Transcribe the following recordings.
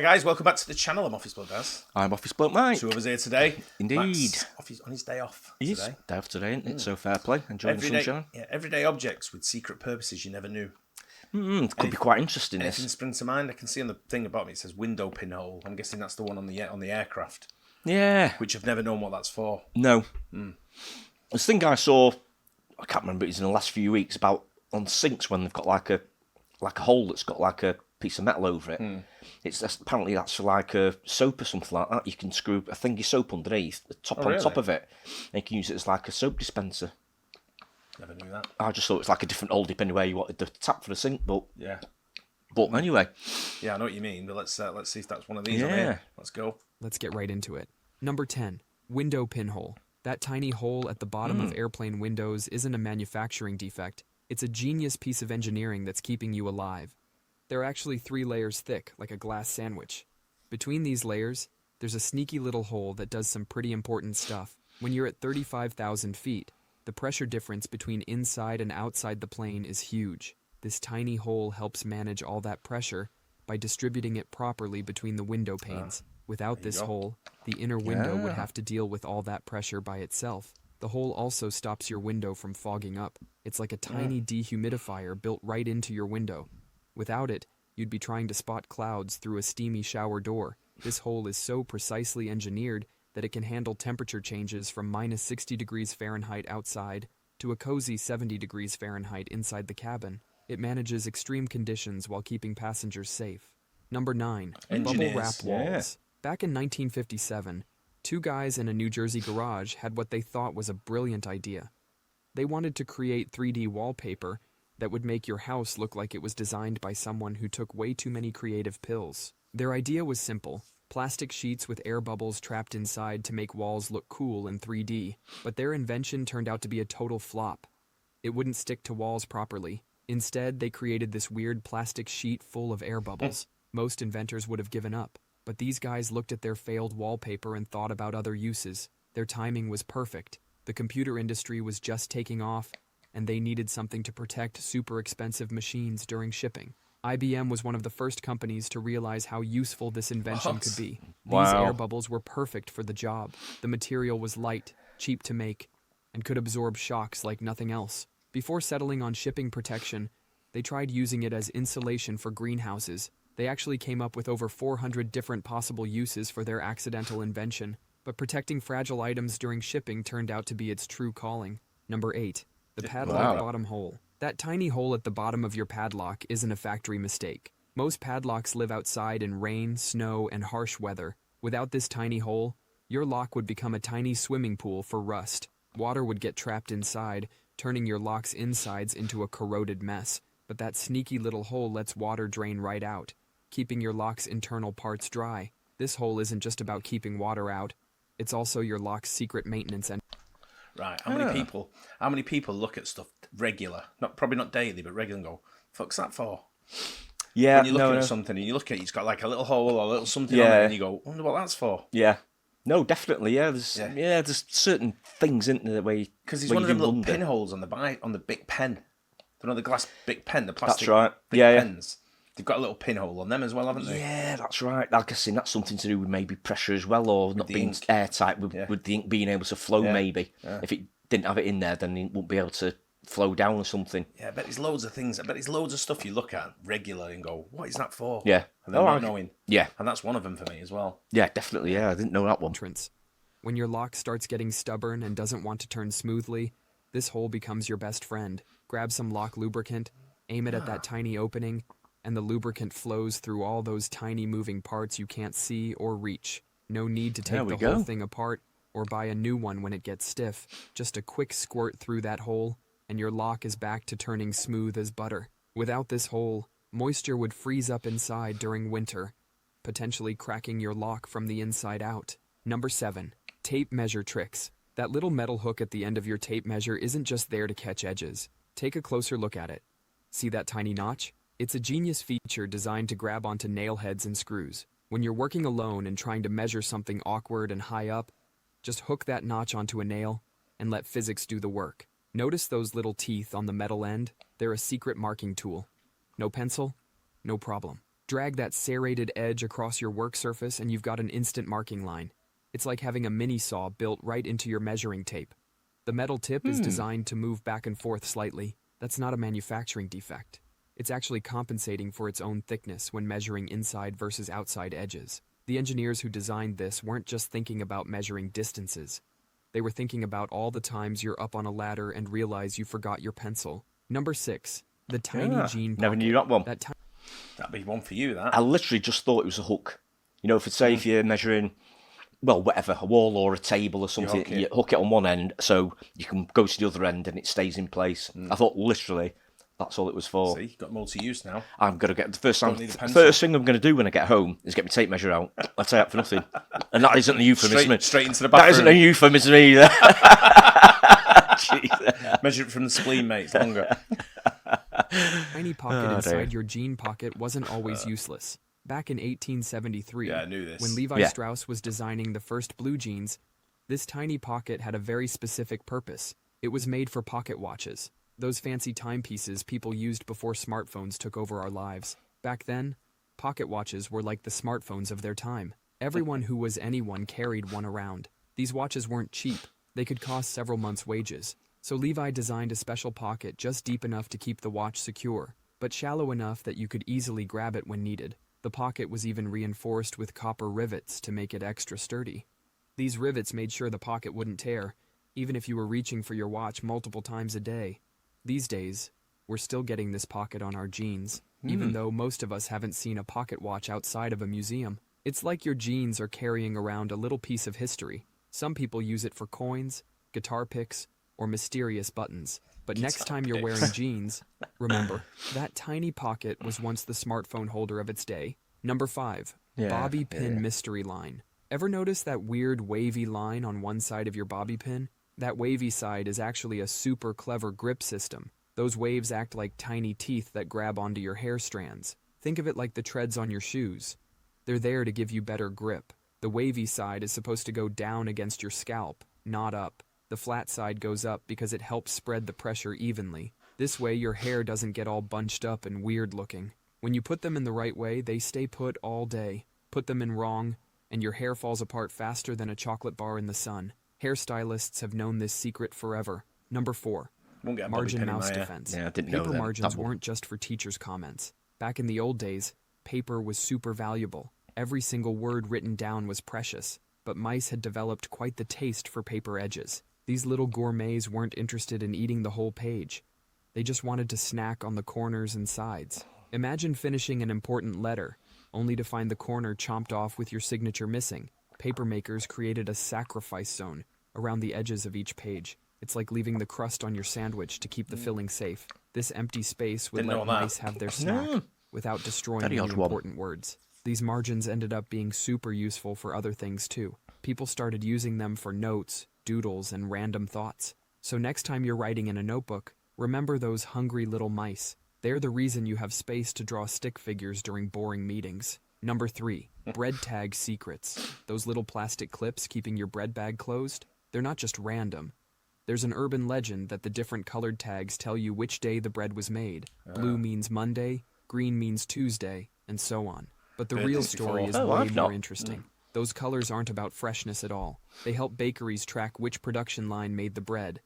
guys, welcome back to the channel. I'm Office Bloke Daz. I'm Office Bloke Mike. Two of us here today. Indeed. Matt's on his day off He is. today. Day off today, isn't it? So fair play. Enjoying the sunshine. Everyday objects with secret purposes you never knew. Could be quite interesting, Anything this. spring to mind? I can see on the thing above it says window pinhole. I'm guessing that's the one on the aircraft. Yeah. Which I've never known what that's for. No. This thing I saw, I can't remember, it was in the last few weeks, about on sinks when they've got like a hole that's got like a piece of metal over it. Apparently that's for like a soap or something like that. You can screw a thingy soap underneath, the top on top of it, and you can use it as like a soap dispenser. Never knew that. I just thought it was like a different hole depending where you wanted the tap for the sink, but yeah. But anyway. Yeah, I know what you mean, but let's see if that's one of these on Yeah. here. Let's go. Let's get right into it. Number 10, window pinhole. That tiny hole at the bottom of airplane windows isn't a manufacturing defect. It's a genius piece of engineering that's keeping you alive. They're actually 3 layers thick, like a glass sandwich. Between these layers, there's a sneaky little hole that does some pretty important stuff. When you're at 35,000 feet, the pressure difference between inside and outside the plane is huge. This tiny hole helps manage all that pressure by distributing it properly between the window panes. Without this hole, the inner window would have to deal with all that pressure by itself. The hole also stops your window from fogging up. It's like a tiny dehumidifier built right into your window. Without it, you'd be trying to spot clouds through a steamy shower door. This hole is so precisely engineered that it can handle temperature changes from minus 60 degrees Fahrenheit outside to a cozy 70 degrees Fahrenheit inside the cabin. It manages extreme conditions while keeping passengers safe. Number 9, bubble wrap walls. Back in 1957, 2 guys in a New Jersey garage had what they thought was a brilliant idea. They wanted to create 3D wallpaper that would make your house look like it was designed by someone who took way too many creative pills. Their idea was simple: plastic sheets with air bubbles trapped inside to make walls look cool in 3D. But their invention turned out to be a total flop. It wouldn't stick to walls properly. Instead, they created this weird plastic sheet full of air bubbles. Most inventors would have given up. But these guys looked at their failed wallpaper and thought about other uses. Their timing was perfect. The computer industry was just taking off, and they needed something to protect super expensive machines during shipping. IBM was one of the first companies to realize how useful this invention could be. These air bubbles were perfect for the job. The material was light, cheap to make, and could absorb shocks like nothing else. Before settling on shipping protection, they tried using it as insulation for greenhouses. They actually came up with over 400 different possible uses for their accidental invention, but protecting fragile items during shipping turned out to be its true calling. Number 8, the padlock bottom hole. That tiny hole at the bottom of your padlock isn't a factory mistake. Most padlocks live outside in rain, snow, and harsh weather. Without this tiny hole, your lock would become a tiny swimming pool for rust. Water would get trapped inside, turning your lock's insides into a corroded mess. But that sneaky little hole lets water drain right out, keeping your lock's internal parts dry. This hole isn't just about keeping water out, it's also your lock's secret maintenance and Right, how many people look at stuff regular, probably not daily, but regular, and go, "Fuck's that for?" Yeah, when you're looking at something and you look at it, it's got like a little hole or a little something on it, and you go, "Wonder what that's for." Yeah. No, definitely, yeah. There's certain things in there where because there's one of them little pinholes on the big pen. You know the glass big pen, the plastic. That's right. Big pens. They've got a little pinhole on them as well, haven't they? Yeah, that's right. I guess that's something to do with maybe pressure as well, or not being airtight with the ink being able to flow. Maybe if it didn't have it in there, then it wouldn't be able to flow down or something. Yeah, I bet there's loads of things. I bet there's loads of stuff you look at regular and go, "What is that for?" Yeah, and then not knowing. Yeah, and that's one of them for me as well. Yeah, definitely. Yeah, I didn't know that one. When your lock starts getting stubborn and doesn't want to turn smoothly, this hole becomes your best friend. Grab some lock lubricant, aim it at that tiny opening, and the lubricant flows through all those tiny moving parts you can't see or reach. No need to take the whole thing apart or buy a new one when it gets stiff. Just a quick squirt through that hole, and your lock is back to turning smooth as butter. Without this hole, moisture would freeze up inside during winter, potentially cracking your lock from the inside out. Number 7, tape measure tricks. That little metal hook at the end of your tape measure isn't just there to catch edges. Take a closer look at it. See that tiny notch? It's a genius feature designed to grab onto nail heads and screws. When you're working alone and trying to measure something awkward and high up, just hook that notch onto a nail and let physics do the work. Notice those little teeth on the metal end? They're a secret marking tool. No pencil? No problem. Drag that serrated edge across your work surface and you've got an instant marking line. It's like having a mini saw built right into your measuring tape. The metal tip is designed to move back and forth slightly. That's not a manufacturing defect. It's actually compensating for its own thickness when measuring inside versus outside edges. The engineers who designed this weren't just thinking about measuring distances. They were thinking about all the times you're up on a ladder and realize you forgot your pencil. Number 6, the tiny jean pocket. Never knew that one. That'd be one for you, that. I literally just thought it was a hook. You know, if you're measuring, well, whatever, a wall or a table or something, you hook it on one end so you can go to the other end and it stays in place. I thought literally that's all it was for. See, you've got multi-use now. I'm going to get the first thing I'm going to do when I get home is get my tape measure out. I'll tell you that for nothing. And that isn't a euphemism. Straight into the bathroom. That isn't a euphemism either. Measure it from the spleen, mate. It's longer. Tiny pocket inside your jean pocket wasn't always useless. Back in 1873, I knew this. when Levi Strauss was designing the first blue jeans, this tiny pocket had a very specific purpose. It was made for pocket watches, those fancy timepieces people used before smartphones took over our lives. Back then, pocket watches were like the smartphones of their time. Everyone who was anyone carried one around. These watches weren't cheap. They could cost several months' wages. So Levi designed a special pocket just deep enough to keep the watch secure, but shallow enough that you could easily grab it when needed. The pocket was even reinforced with copper rivets to make it extra sturdy. These rivets made sure the pocket wouldn't tear, even if you were reaching for your watch multiple times a day. These days, we're still getting this pocket on our jeans, even though most of us haven't seen a pocket watch outside of a museum. It's like your jeans are carrying around a little piece of history. Some people use it for coins, guitar picks, or mysterious buttons. But next time you're wearing jeans, remember, that tiny pocket was once the smartphone holder of its day. Number 5, bobby pin mystery line. Ever notice that weird wavy line on one side of your bobby pin? That wavy side is actually a super clever grip system. Those waves act like tiny teeth that grab onto your hair strands. Think of it like the treads on your shoes. They're there to give you better grip. The wavy side is supposed to go down against your scalp, not up. The flat side goes up because it helps spread the pressure evenly. This way your hair doesn't get all bunched up and weird looking. When you put them in the right way, they stay put all day. Put them in wrong, and your hair falls apart faster than a chocolate bar in the sun. Hairstylists have known this secret forever. Number 4, margin mouse defense. Yeah, I didn't know Paper that. margins weren't just for teachers' comments. Back in the old days, paper was super valuable. Every single word written down was precious, but mice had developed quite the taste for paper edges. These little gourmets weren't interested in eating the whole page. They just wanted to snack on the corners and sides. Imagine finishing an important letter, only to find the corner chomped off with your signature missing. Papermakers created a sacrifice zone around the edges of each page. It's like leaving the crust on your sandwich to keep the filling safe. This empty space would let mice have their snack without destroying the important words. These margins ended up being super useful for other things too. People started using them for notes, doodles, and random thoughts. So next time you're writing in a notebook, remember those hungry little mice. They're the reason you have space to draw stick figures during boring meetings. Number 3, bread tag secrets. Those little plastic clips keeping your bread bag closed, they're not just random. There's an urban legend that the different colored tags tell you which day the bread was made. Blue means Monday, green means Tuesday, and so on. But the real story is way more interesting. Those colors aren't about freshness at all. They help bakeries track which production line made the bread.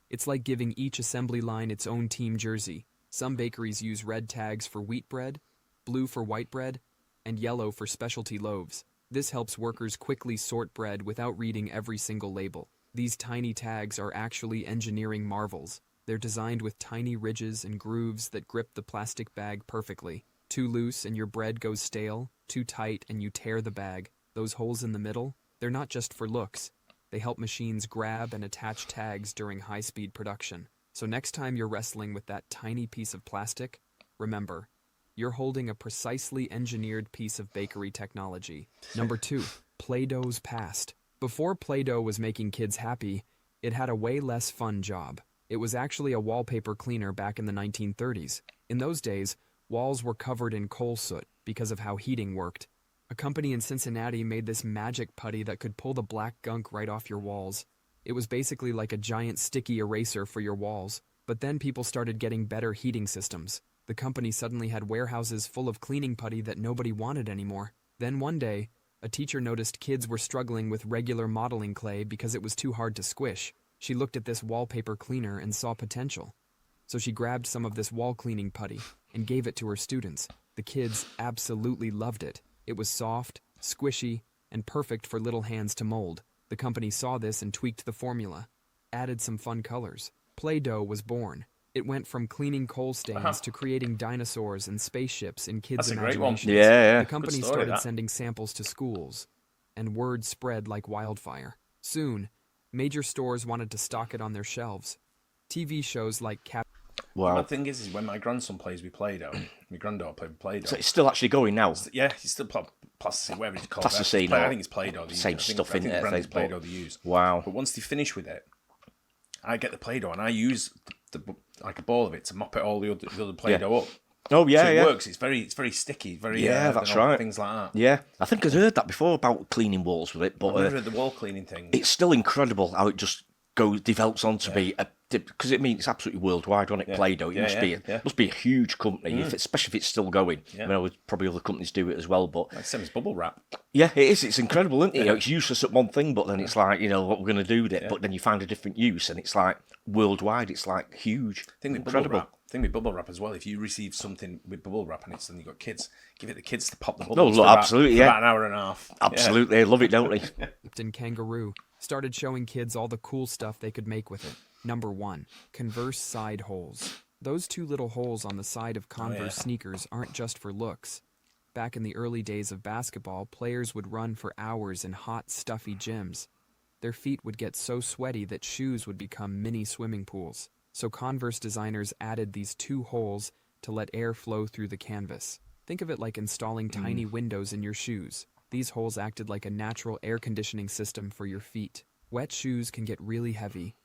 It's like giving each assembly line its own team jersey. Some bakeries use red tags for wheat bread, blue for white bread, and yellow for specialty loaves. This helps workers quickly sort bread without reading every single label. These tiny tags are actually engineering marvels. They're designed with tiny ridges and grooves that grip the plastic bag perfectly. Too loose and your bread goes stale, too tight and you tear the bag. Those holes in the middle, they're not just for looks. They help machines grab and attach tags during high-speed production. So next time you're wrestling with that tiny piece of plastic, remember, you're holding a precisely engineered piece of bakery technology. Number 2, Play-Doh's past. Before Play-Doh was making kids happy, it had a way less fun job. It was actually a wallpaper cleaner back in the 1930s. In those days, walls were covered in coal soot because of how heating worked. A company in Cincinnati made this magic putty that could pull the black gunk right off your walls. It was basically like a giant sticky eraser for your walls. But then people started getting better heating systems. The company suddenly had warehouses full of cleaning putty that nobody wanted anymore. Then one day, a teacher noticed kids were struggling with regular modeling clay because it was too hard to squish. She looked at this wallpaper cleaner and saw potential. So she grabbed some of this wall cleaning putty and gave it to her students. The kids absolutely loved it. It was soft, squishy, and perfect for little hands to mold. The company saw this and tweaked the formula, added some fun colors. Play-Doh was born. It went from cleaning coal stains to creating dinosaurs and spaceships in kids' That's a great one. imaginations. Yeah. The company Good story, started that. sending samples to schools, and word spread like wildfire. Soon, major stores wanted to stock it on their shelves. TV shows like Wow. My thing is when my grandson plays with Play-Doh, my granddaughter played with Play-Doh. So it's still actually going now. Yeah, he's still plasticine, whatever it's called. Plasticine, I think it's Play-Doh. same stuff in I think it, the brand is but- Play-Doh they use. Wow. But once they finish with it, I get the Play-Doh and I use the like a ball of it to mop it all the other Play-Doh up. Oh yeah, So it yeah. works. It's very sticky. Very That's right. Things like that. Yeah, I think I've heard that before about cleaning walls with it, but I've never heard the wall cleaning thing. it's still incredible how it just develops onto be a, because it's absolutely worldwide, isn't it? Play-Doh. It must be a huge company, especially if it's still going. Yeah. I mean, probably other companies do it as well, but Like same as bubble wrap. yeah, it is. It's incredible, isn't it? You know, it's useless at one thing, but then it's like, what we're going to do with it. But then you find a different use, and it's like worldwide. It's like huge, Thing with incredible. bubble wrap as well. If you receive something with bubble wrap and you've got kids, give it the kids to pop the Oh, bubbles. look, for absolutely, for yeah. about an hour and a half. Absolutely, they love it, don't they? and Kangaroo started showing kids all the cool stuff they could make with it. Number 1, Converse side holes. Those 2 little holes on the side of Converse sneakers aren't just for looks. Back in the early days of basketball, players would run for hours in hot, stuffy gyms. Their feet would get so sweaty that shoes would become mini swimming pools. So Converse designers added these 2 holes to let air flow through the canvas. Think of it like installing tiny windows in your shoes. These holes acted like a natural air conditioning system for your feet. Wet shoes can get really heavy,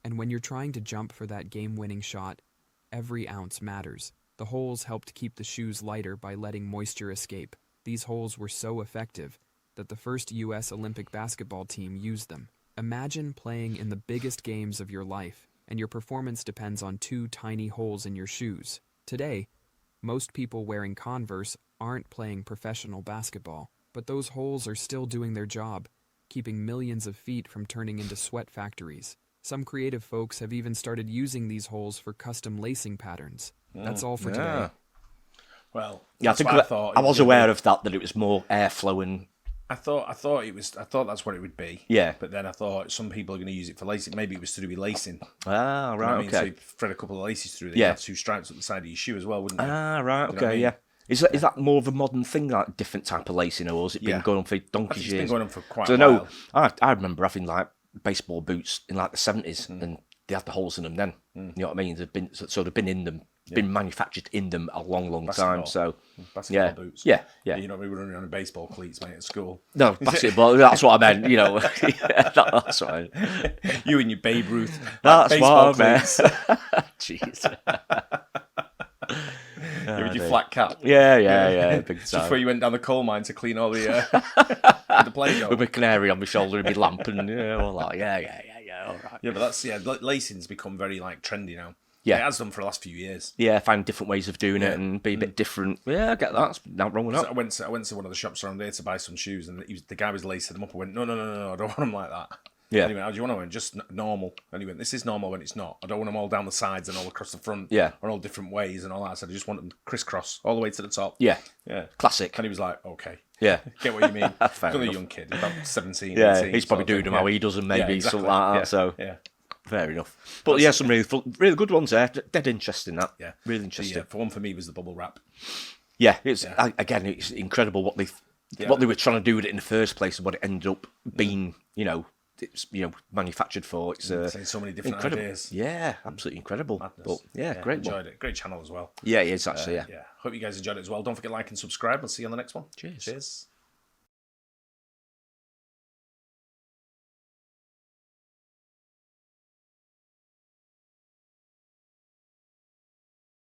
and when you're trying to jump for that game-winning shot, every ounce matters. The holes helped keep the shoes lighter by letting moisture escape. These holes were so effective that the first U.S. Olympic basketball team used them. Imagine playing in the biggest games of your life, and your performance depends on 2 tiny holes in your shoes. Today, most people wearing Converse aren't playing professional basketball, but those holes are still doing their job, keeping millions of feet from turning into sweat factories. Some creative folks have even started using these holes for custom lacing patterns. That's all for today. Well, Yeah, that's what I thought. I was aware of that it was more airflow and. I thought that's what it would be. Yeah. But then I thought some people are going to use it for lacing. Maybe it was to do with lacing. Ah, You know right, what I mean? So okay. you thread a couple of laces through there. Yeah. You have 2 stripes up the side of your shoe as well, wouldn't you? Ah, right, You know what okay, I mean? yeah. Is that more of a modern thing, like different type of lacing, or has it been Yeah. going on for I think donkey's it's years? been going on for quite So a no, while. I remember having like baseball boots in like the 70s, and they had the holes in them then. You know what I mean? They've been in them, been manufactured in them a long time. So Basketball yeah, boots. yeah. You know, we were running on baseball cleats, mate, at school. No, basketball. That's what I meant. Yeah, that's what I meant. You and your Babe Ruth. That's baseball what I meant. cleats. Jeez. You with your flat cap. Yeah, big Just time. before you went down the coal mine to clean all the the Play-Doh. With my canary on my shoulder and my lamp, and all that. Yeah, all right. Yeah, but that's lacing's become very like trendy now. Yeah. It has done for the last few years. Yeah, find different ways of doing it and be a bit different. Yeah, I get that. That's not wrong with So that. I went to one of the shops around there to buy some shoes, and the guy was lacing them up. I went, no, I don't want them like that. Yeah. And he went, how do you want them? I went, just normal. And he went, this is normal when it's not. I don't want them all down the sides and all across the front. Yeah. Or all different ways and all that. I said, I just want them crisscross all the way to the top. Yeah, Yeah. classic. And he was like, okay. Yeah, Get what you mean. Fair He's only a enough. young kid. He's about 17, yeah. 18, He's probably sort of doing them thing. how he does them, maybe Yeah, exactly. something like that. Yeah. So Yeah. fair enough. But yeah, some really good ones there. Dead interesting. That. Yeah. Really So, interesting. yeah, for one for me was the bubble wrap. Yeah, again, it's incredible what they were trying to do with it in the first place and what it ended up being. It's manufactured for. It's Saying so many different incredible. ideas. Yeah, absolutely incredible. Madness. But yeah, great one. Enjoyed it. Great channel as well. Yeah, it is actually. Yeah. Yeah. Hope you guys enjoyed it as well. Don't forget to like and subscribe. I'll see you on the next one. Cheers. Cheers.